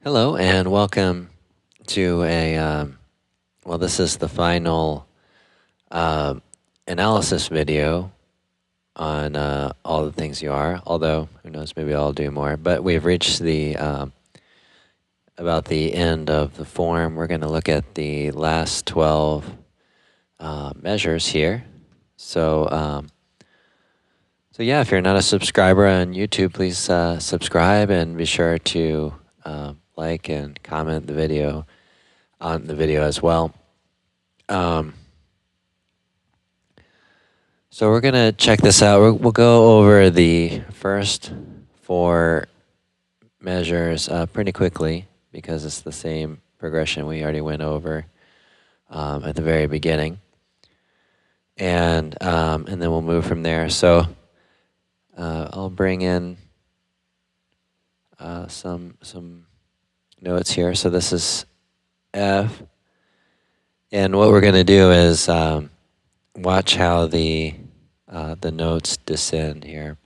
Hello and welcome to well, this is the final uh, analysis video on all the things you are, although who knows, maybe I'll do more. But we've reached the about the end of the form. We're going to look at the last 12 measures here. So yeah, if you're not a subscriber on YouTube, please subscribe and be sure to like and comment the video on the video as well. Um, so we're gonna check this out. We'll go over the first four measures pretty quickly because it's the same progression we already went over at the very beginning, and then we'll move from there. So I'll bring in some notes here. So this is F, and what we're gonna do is watch how the notes descend here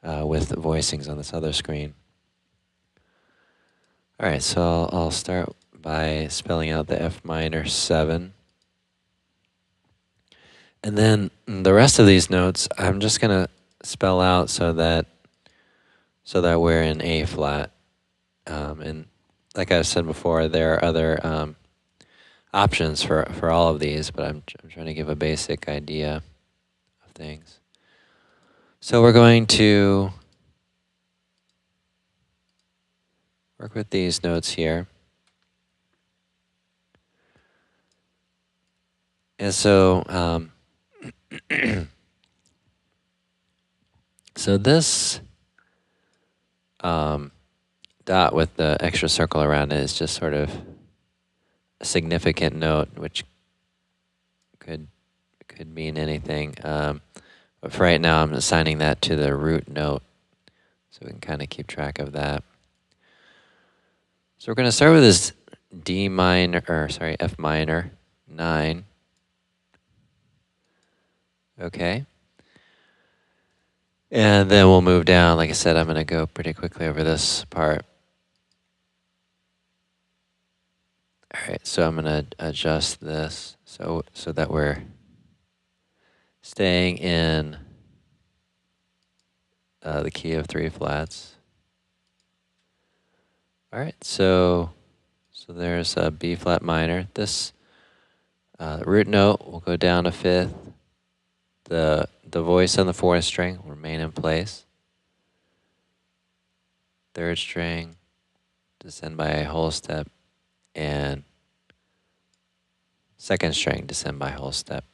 with the voicings on this other screen. All right, so I'll start by spelling out the F minor 7. And then the rest of these notes, I'm just going to spell out so that we're in A flat. And like I said before, there are other options for all of these, but I'm trying to give a basic idea of things. So we're going to work with these notes here. And so, so this dot with the extra circle around it is just sort of a significant note, which could mean anything. But for right now, I'm assigning that to the root note, so we can kind of keep track of that. So we're going to start with this F minor 9. Okay. And then we'll move down. Like I said, I'm going to go pretty quickly over this part. All right, so I'm going to adjust this so that we're staying in the key of 3 flats. All right, so there's a B flat minor. This root note will go down a 5th. The voice on the 4th string will remain in place. 3rd string, descend by a whole step, and 2nd string, descend by a whole step.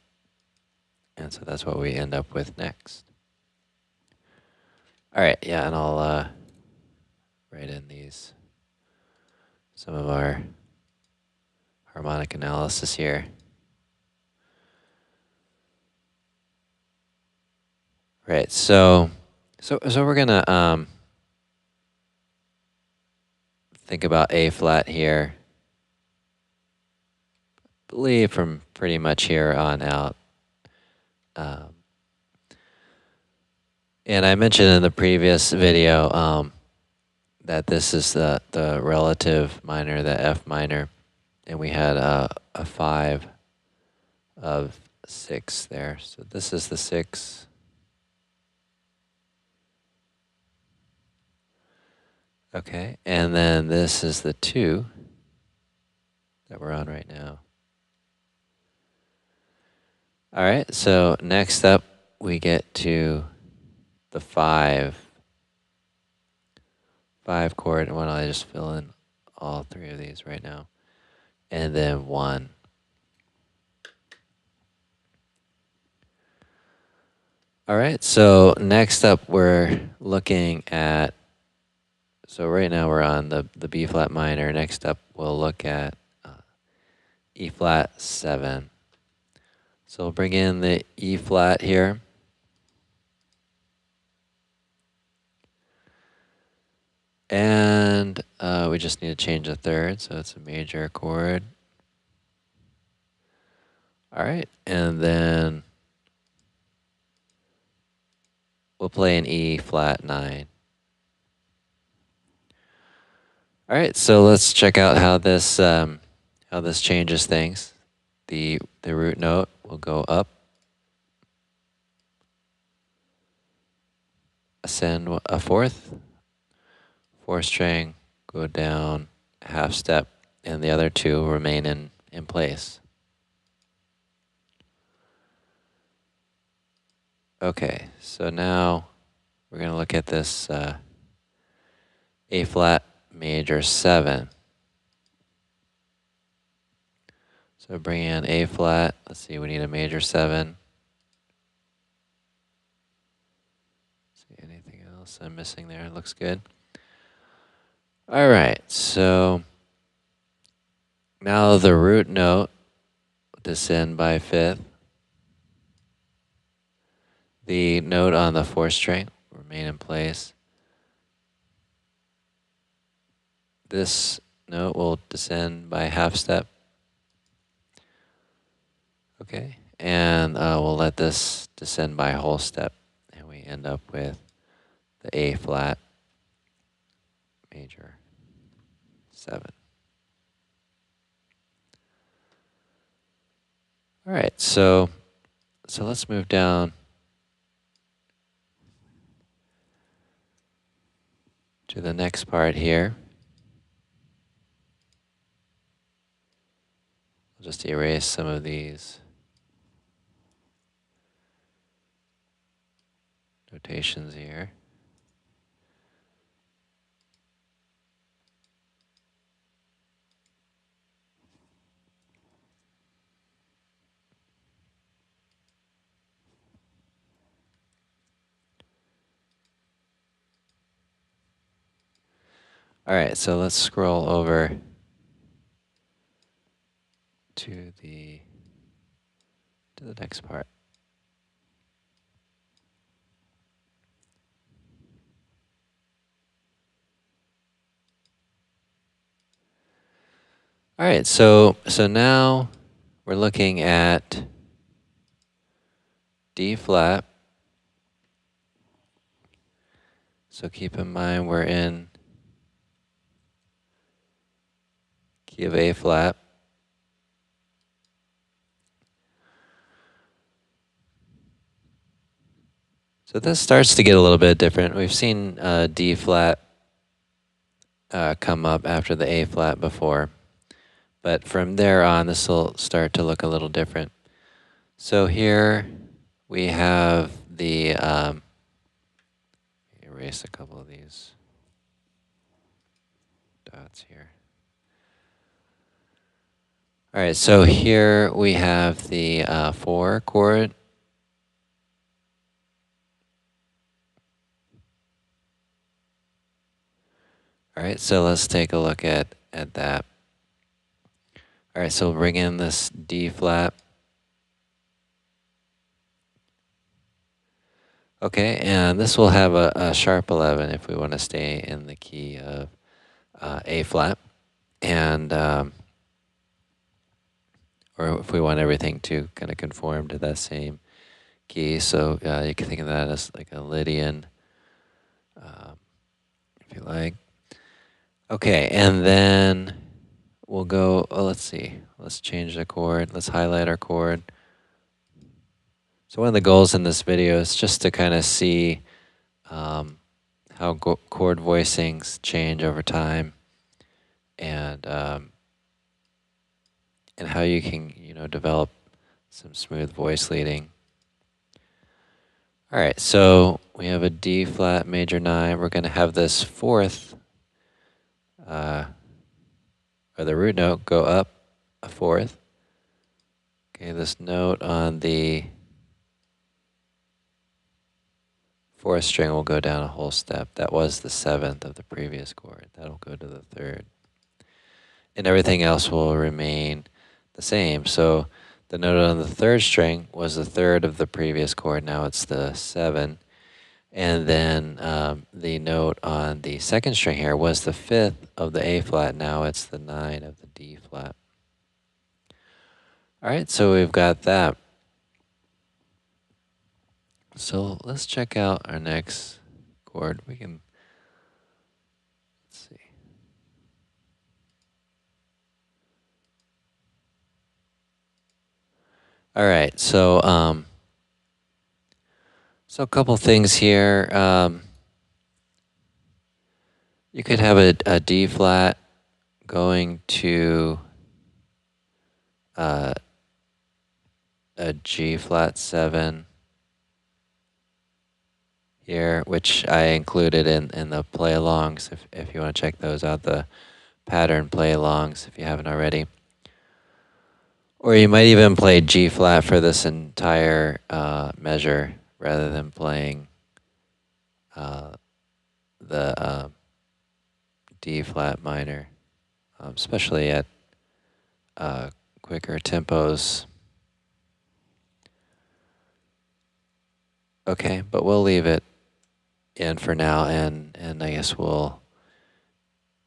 And so that's what we end up with next. All right, yeah, and I'll write in some of our harmonic analysis here. Right, so we're gonna think about A flat here. I believe from pretty much here on out. And I mentioned in the previous video that this is the relative minor, the F minor, and we had a 5 of 6 there. So this is the 6. Okay, and then this is the 2 that we're on right now. All right, so next up we get to the 5 chord. Why don't I just fill in all 3 of these right now? And then 1. All right, so next up we're looking at, so right now we're on the B flat minor. Next up we'll look at E flat 7. So we'll bring in the E flat here. And we just need to change the 3rd, so it's a major chord. All right, and then we'll play an E flat 9. All right, so let's check out how this changes things. The root note will go up, ascend a fourth, fourth string go down a half step, and the other two remain in place. Okay, so now we're going to look at this A flat major 7. So bring in A flat. Let's see, we need a major 7. See anything else I'm missing there? It looks good. All right, so now the root note descend by fifth. The note on the fourth string remain in place. This note will descend by half step. Okay, and we'll let this descend by a whole step, and we end up with the A flat major 7. All right, so let's move down to the next part here. I'll just erase some of these notations here. All right, so let's scroll over to the next part. All right, so now we're looking at D flat. So keep in mind we're in key of A flat. So this starts to get a little bit different. We've seen D flat come up after the A flat before, but from there on, this will start to look a little different. So here we have the erase a couple of these dots here. All right, so here we have the 4 chord. All right, so let's take a look at that. All right, so we'll bring in this D flat. Okay, and this will have a sharp 11 if we want to stay in the key of A flat, and or if we want everything to kind of conform to that same key. So you can think of that as like a Lydian, if you like. Okay, and then we'll go, oh, let's see, let's change the chord. Let's highlight our chord. So one of the goals in this video is just to kind of see how chord voicings change over time, and how you can, develop some smooth voice leading. All right, so we have a D flat major 9. We're going to have this fourth, or the root note, go up a fourth. Okay, this note on the fourth string will go down a whole step. That was the 7th of the previous chord. That'll go to the 3rd. And everything else will remain the same. So the note on the 3rd string was the 3rd of the previous chord. Now it's the 7. And then the note on the 2nd string here was the 5th of the A flat. Now it's the 9 of the D flat. All right, so we've got that. So let's check out our next chord. We can, let's see. All right, so a couple things here. You could have a D flat going to uh, a G flat 7 here, which I included in the play alongs if you want to check those out, the pattern play alongs if you haven't already. Or you might even play G flat for this entire measure rather than playing the D flat minor, especially at quicker tempos. Okay, but we'll leave it in for now, and I guess we'll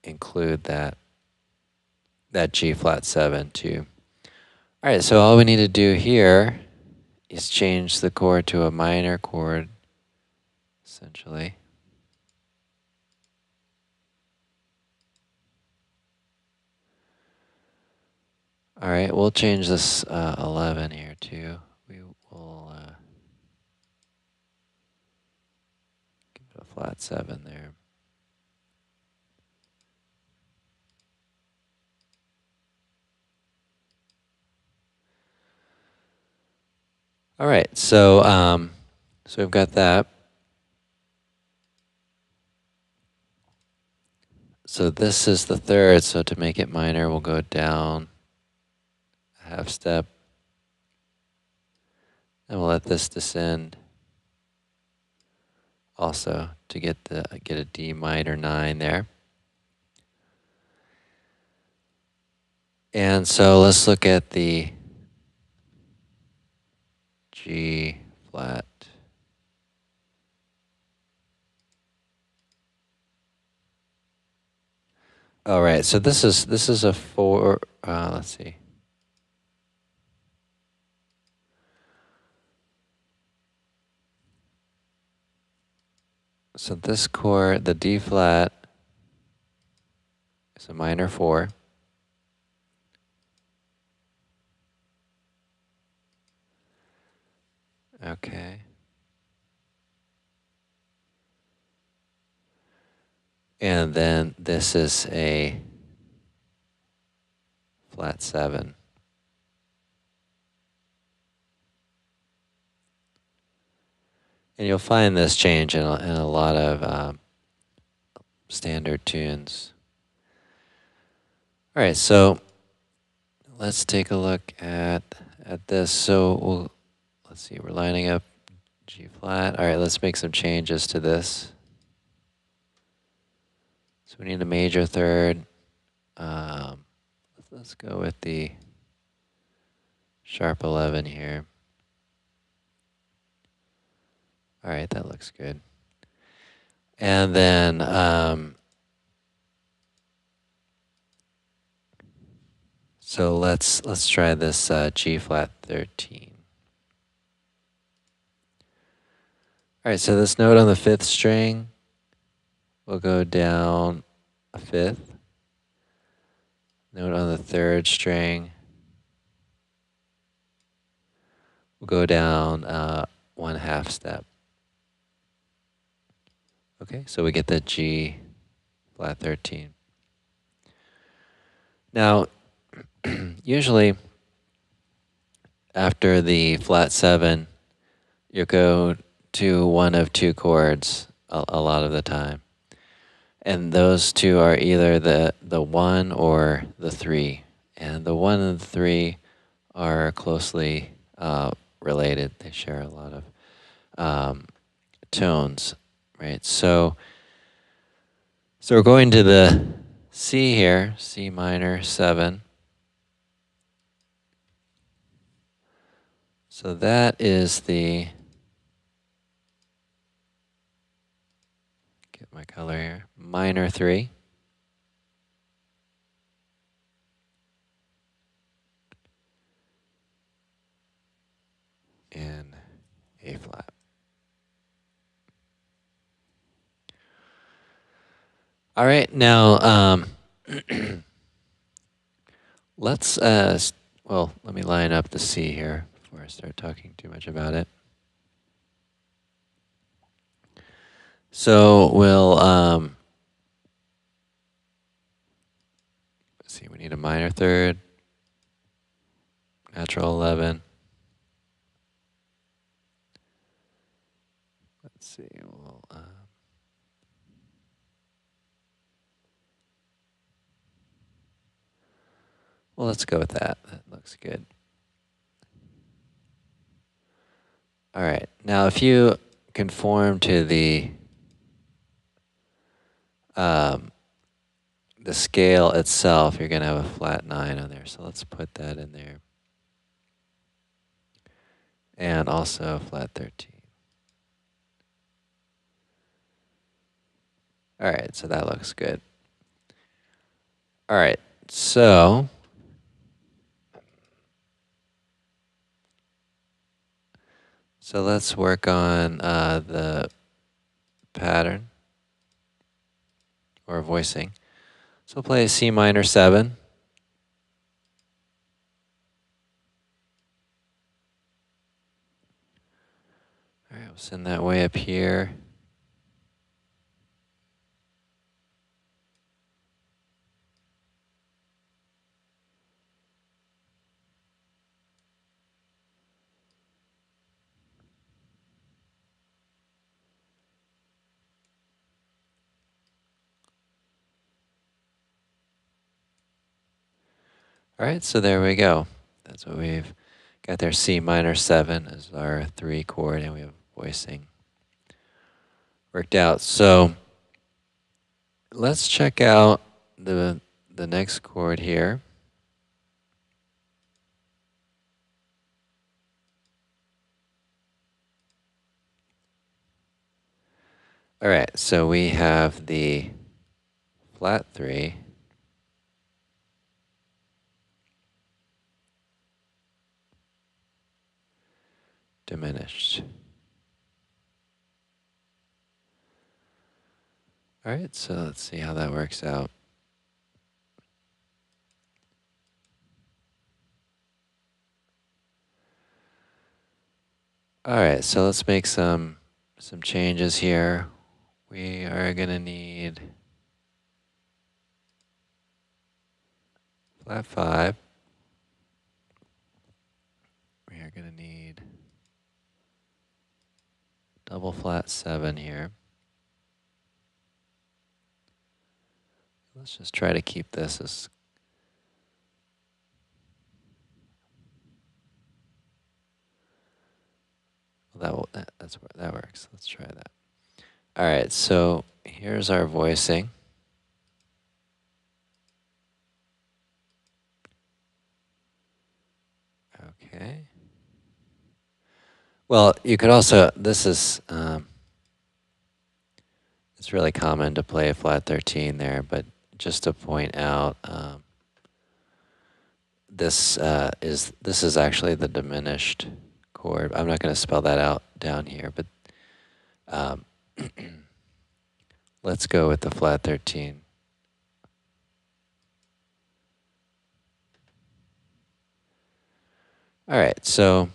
include that G flat 7 too. All right, so all we need to do here is change the chord to a minor chord, essentially. All right, we'll change this 11 here too. We will give it a flat 7 there. All right, so we've got that. So this is the third, so to make it minor, we'll go down a half step, and we'll let this descend also to get a D minor 9 there. And so let's look at the G flat. All right, so this is a 4. Let's see. So this chord, the D flat, is a minor 4. Okay. And then this is a flat 7. And you'll find this change in a lot of standard tunes. All right, so let's take a look at this. So let's see, we're lining up G flat. All right, let's make some changes to this. So we need a major third. Let's go with the sharp 11 here. All right, that looks good. And then so let's try this G flat 13. All right, so this note on the 5th string will go down a 5th. Note on the 3rd string will go down 1/2 step. Okay, so we get the G flat 13. Now, usually after the flat 7, you go to one of two chords a lot of the time. And those two are either the 1 or the 3. And the 1 and the 3 are closely related. They share a lot of tones, right? So we're going to the C here, C minor 7. So that is the, get my color here, minor 3. And A flat. All right, now let's, well, let me line up the C here for before I start talking too much about it. So we'll let's see, we need a minor third, natural 11. Let's see, well, let's go with that. That looks good. All right. Now, if you conform to the scale itself, you're going to have a flat 9 on there. So let's put that in there. And also a flat 13. All right, so that looks good. All right, so let's work on the pattern or voicing. So we'll play C minor 7. All right, we'll send that way up here. All right, so there we go. That's what we've got there. C minor 7 is our 3 chord, and we have voicing worked out. So let's check out the next chord here. All right, so we have the flat 3, diminished. All right, so let's see how that works out. All right, so let's make some changes here. We are going to need flat 5. We are going to need double flat 7 here. Let's just try to keep this as well, that works. Let's try that. All right, so here's our voicing. Okay. Well, you could also, this is, it's really common to play a flat 13 there, but just to point out, this is actually the diminished chord. I'm not going to spell that out down here, but let's go with the flat 13. All right, so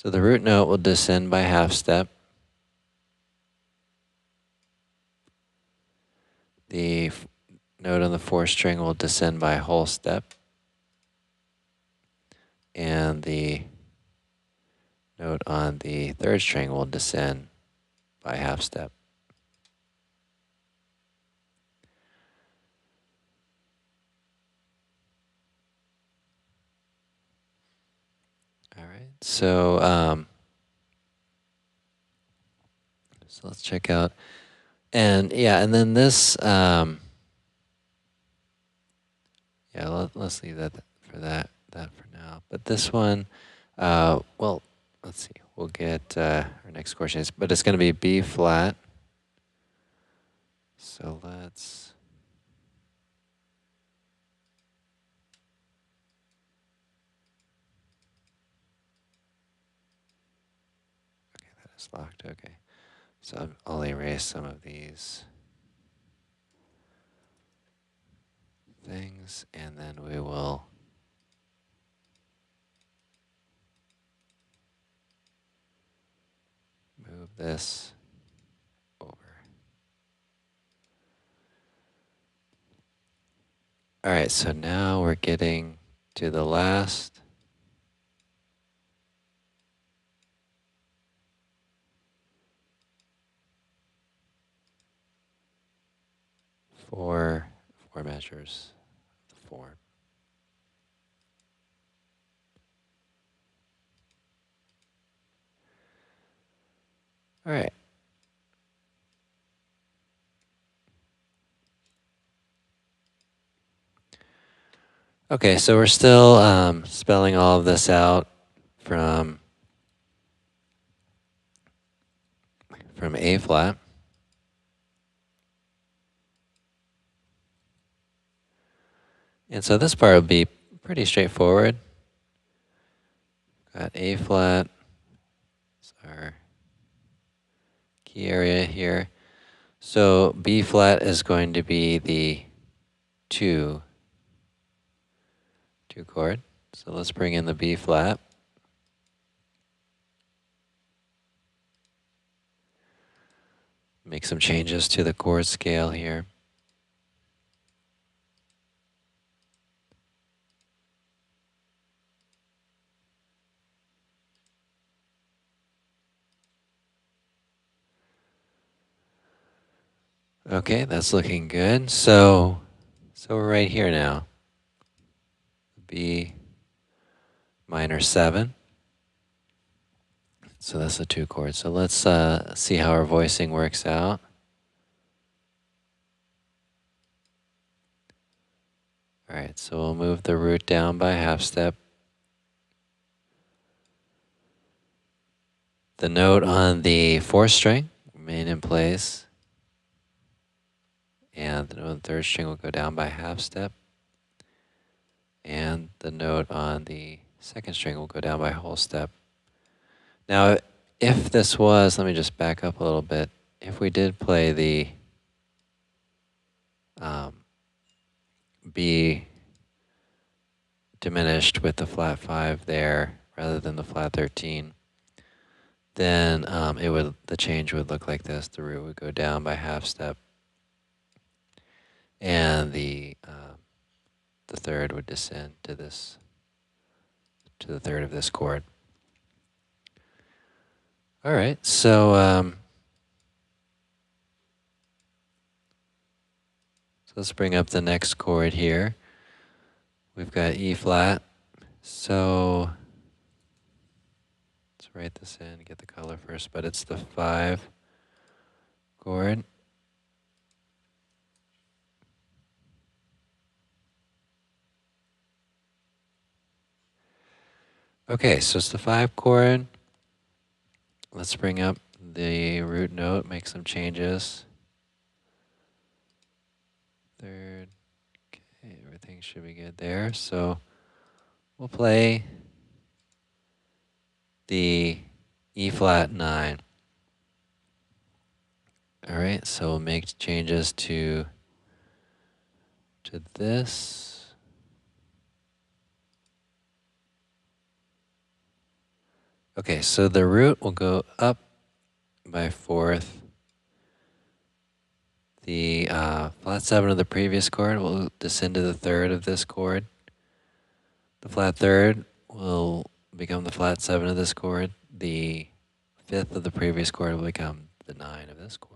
the root note will descend by half step. The note on the 4th string will descend by a whole step. And the note on the 3rd string will descend by half step. All right, so let's check out, and yeah, and then this, yeah, let's leave that for that for now. But this one, well, let's see, we'll get our next question is, but it's going to be B flat. So let's. Okay, that is locked. Okay. So I'll erase some of these things, and then we will move this over. All right, so now we're getting to the last four measures of the form. All right. Okay, so we're still spelling all of this out from A flat. And so this part will be pretty straightforward. Got A flat, it's our key area here. So B flat is going to be the two chord. So let's bring in the B flat. Make some changes to the chord scale here. Okay, that's looking good. So we're right here now. B minor 7. So that's the 2 chord. So let's see how our voicing works out. All right, so we'll move the root down by a half step. The note on the 4th string remain in place. And the note on the 3rd string will go down by a half step. And the note on the 2nd string will go down by a whole step. Now, if this was, let me just back up a little bit. If we did play the B diminished with the flat 5 there rather than the flat 13, then the change would look like this. The root would go down by half step, and the 3rd would descend to the 3rd of this chord. All right, so let's bring up the next chord here. We've got E flat. So let's write this in, get the color first, but it's the 5 chord. Okay, so it's the 5 chord. Let's bring up the root note, make some changes. 3rd. Okay, everything should be good there. So we'll play the E flat 9. All right, so we'll make changes to this. Okay, so the root will go up by 4th. The flat 7 of the previous chord will descend to the 3rd of this chord. The flat 3rd will become the flat 7 of this chord. The 5th of the previous chord will become the 9 of this chord.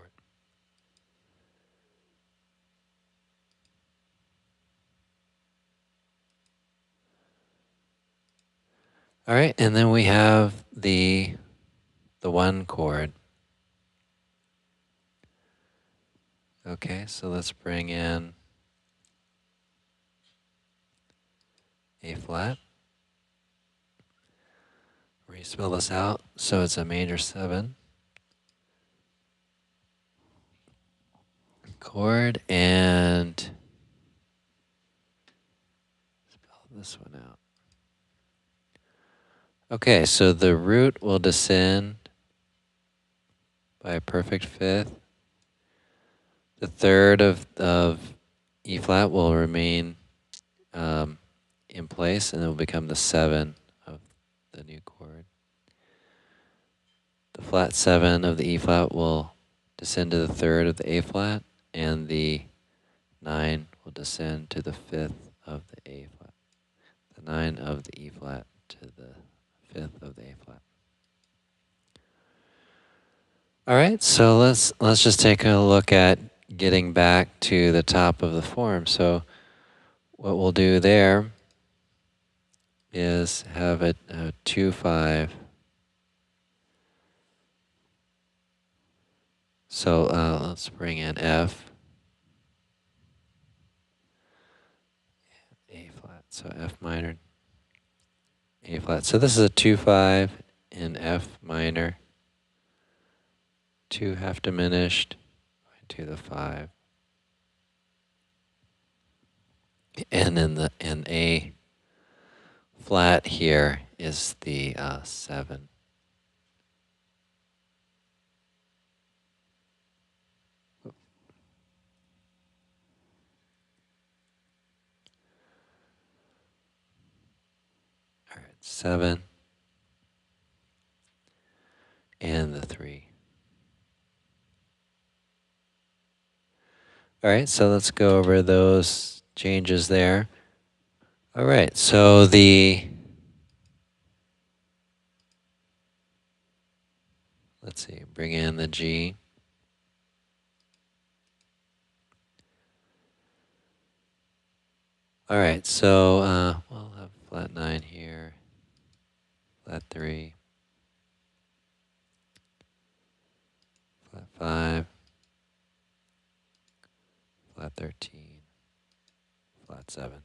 All right, and then we have the 1 chord. Okay, so let's bring in A flat. Re-spell this out. So it's a major 7 chord, and spell this one out. Okay, so the root will descend by a perfect 5th. The 3rd of E flat will remain in place, and it will become the 7 of the new chord. The flat 7 of the E flat will descend to the 3rd of the A flat, and the 9 will descend to the 5th of the A flat. The 9 of the E flat to the 5th of the A flat. All right, so let's just take a look at getting back to the top of the form. So what we'll do there is have a 2-5. So let's bring in F, A flat. So F minor, A flat. So this is a 2-5 in F minor, 2 half diminished to the 5, and in A flat here is the 7. All right, 7 and the 3. All right, so let's go over those changes there. All right, so let's see, bring in the G. All right, so we'll have flat 9 here, flat 3, flat 5, flat 13, flat 7.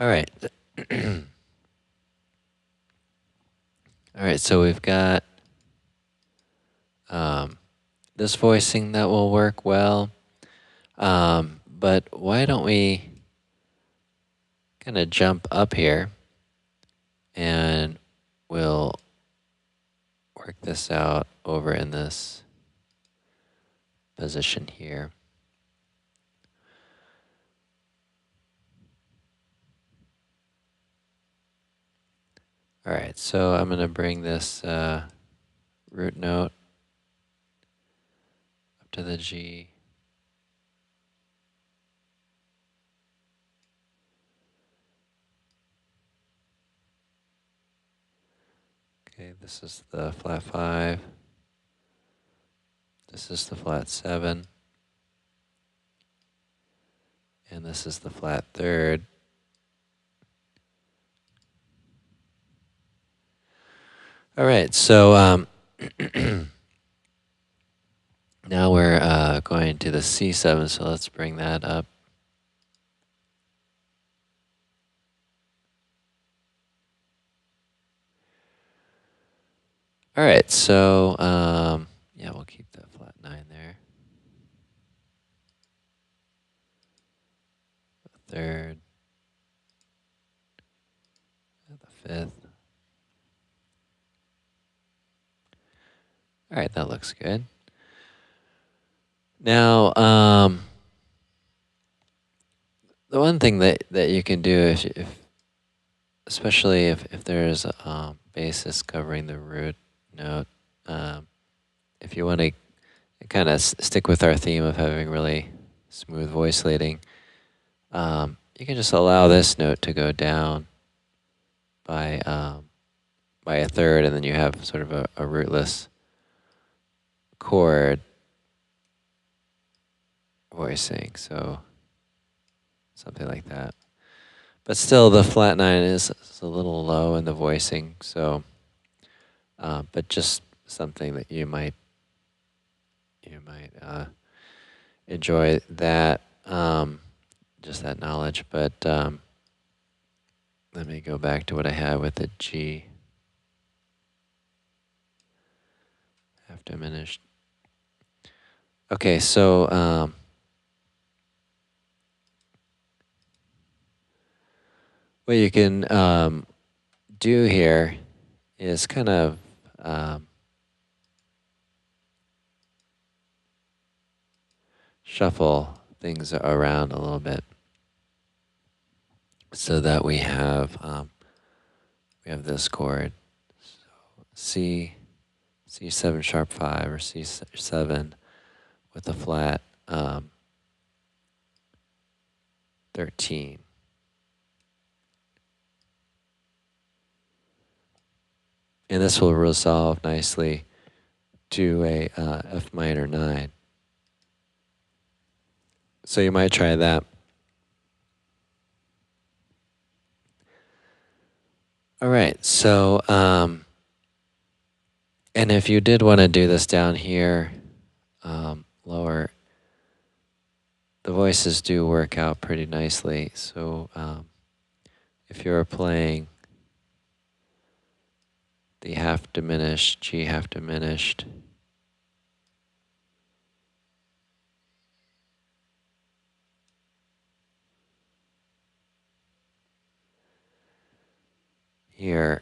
All right. All right, so we've got this voicing that will work well, but why don't we kind of jump up here and we'll work this out over in this position here. All right, so I'm going to bring this root note up to the G. Okay, this is the flat 5. This is the flat 7. And this is the flat 3rd. All right, so now we're going to the C7, so let's bring that up. All right, so yeah, we'll keep that flat 9 there. The 3rd, the 5th. All right, that looks good. Now, the one thing that you can do, if especially if there's a basis covering the root note, if you want to kind of stick with our theme of having really smooth voice leading, you can just allow this note to go down by a 3rd, and then you have sort of a rootless chord voicing, so something like that. But still, the flat 9 is a little low in the voicing, so but just something that you might enjoy that, just that knowledge. But let me go back to what I had with the G. Half diminished. Okay, so what you can do here is kind of shuffle things around a little bit so that we have this chord. C7 sharp 5 or C7 with a flat 13. And this will resolve nicely to a F minor 9. So you might try that. All right, so, and if you did want to do this down here, lower, the voices do work out pretty nicely. So if you're playing the half diminished, G half diminished, here,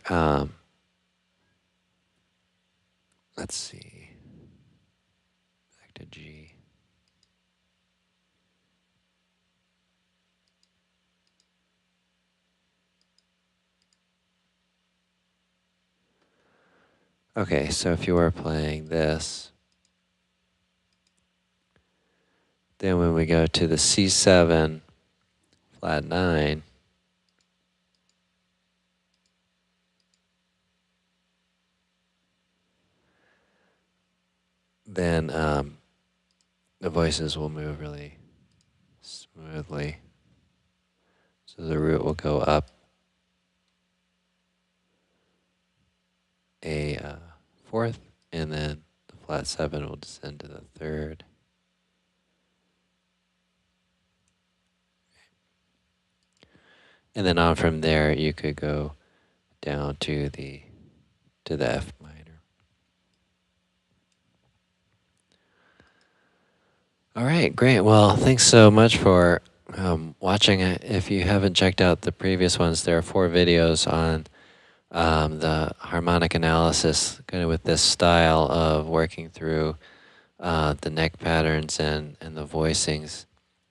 let's see, back to G. Okay, so if you were playing this, then when we go to the C7 flat 9, then the voices will move really smoothly. So the root will go up a fourth, and then the flat 7 will descend to the third. And then on from there, you could go down to the F minor. All right, great. Well, thanks so much for watching. If you haven't checked out the previous ones, there are 4 videos on the harmonic analysis, kind of with this style of working through the neck patterns and the voicings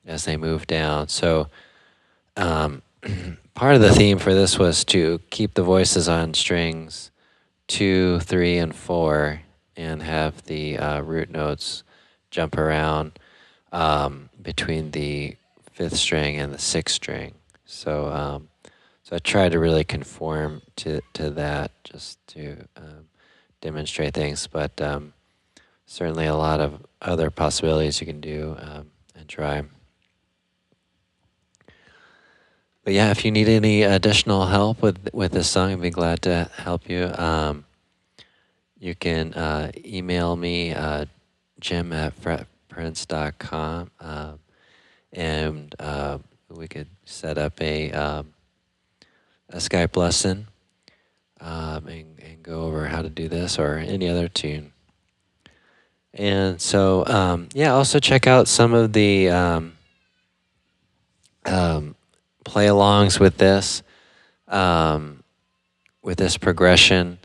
as they move down. So part of the theme for this was to keep the voices on strings 2, 3, and 4, and have the root notes jump around between the 5th string and the 6th string. So so I try to really conform to that, just to demonstrate things, but certainly a lot of other possibilities you can do and try. But yeah, if you need any additional help with this song, I'd be glad to help you. You can email me, jim@fretprince.com, and we could set up a Skype lesson and go over how to do this or any other tune. And so, yeah, also check out some of the play-alongs with this progression.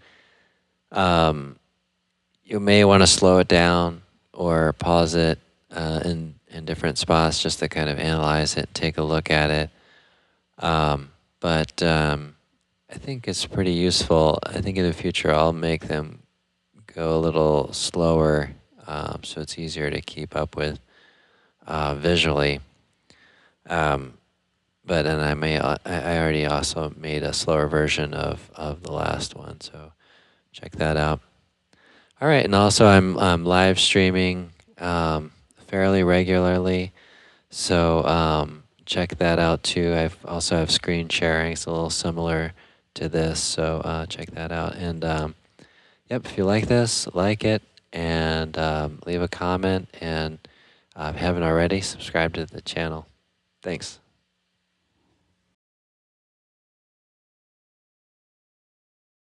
You may want to slow it down or pause it in different spots just to kind of analyze it, take a look at it. But I think it's pretty useful. I think in the future I'll make them go a little slower so it's easier to keep up with visually. But and I already also made a slower version of the last one, so check that out. All right, and also I'm live streaming fairly regularly, so check that out too. I also have screen sharing. It's a little similar to this, so check that out. And yep, if you like this, like it, and leave a comment, and if you haven't already, subscribe to the channel. Thanks.